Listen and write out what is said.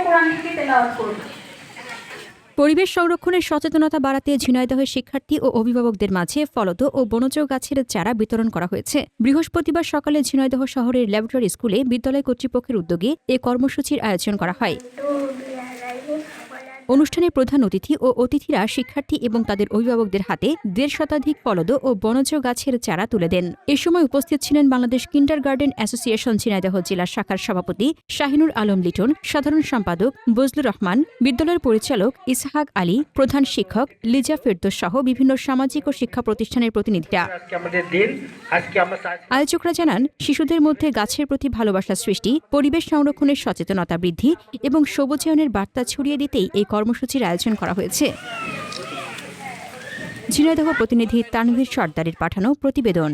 কোরআনকে তেলাওয়াত করব। পরিবেশ সংরক্ষণের সচেতনতা বাড়াতে ঝিনাইদহের শিক্ষার্থী ও অভিভাবকদের মাঝে ফলদ ও বনজ গাছের চারা বিতরণ করা হয়েছে। বৃহস্পতিবার সকালে ঝিনাইদহ শহরের ল্যাবরেটরি স্কুলে বিদ্যালয় কর্তৃপক্ষের উদ্যোগে এ কর্মসূচির আয়োজন করা হয়। অনুষ্ঠানে প্রধান অতিথি ও অতিথিরা শিক্ষার্থী এবং তাদের অভিভাবকদের হাতে ১৫০ শতাধিক ফলদ ও বনজ গাছের চারা তুলে দেন। এ সময় উপস্থিত ছিলেন বাংলাদেশ কিন্ডারগার্টেন অ্যাসোসিয়েশন ঝিনাইদহ জেলা শাখার সভাপতি শাহিনুর আলম লিটন, সাধারণ সম্পাদক বজলুর রহমান, বিদ্যালয়ের পরিচালক ইসহাক আলী, প্রধান শিক্ষক লিজা ফেরদৌস সহ বিভিন্ন সামাজিক ও শিক্ষা প্রতিষ্ঠানের প্রতিনিধিরা। আয়োজকরা জানান, শিশুদের মধ্যে গাছের প্রতি ভালোবাসা সৃষ্টি, পরিবেশ সংরক্ষণের সচেতনতা বৃদ্ধি এবং সবুজায়নের বার্তা ছড়িয়ে দিতেই এই কর্মসূচির আয়োজন করা হয়েছে। ঝিনাইদহ প্রতিনিধি তানভীর সর্দারের পাঠানো প্রতিবেদন।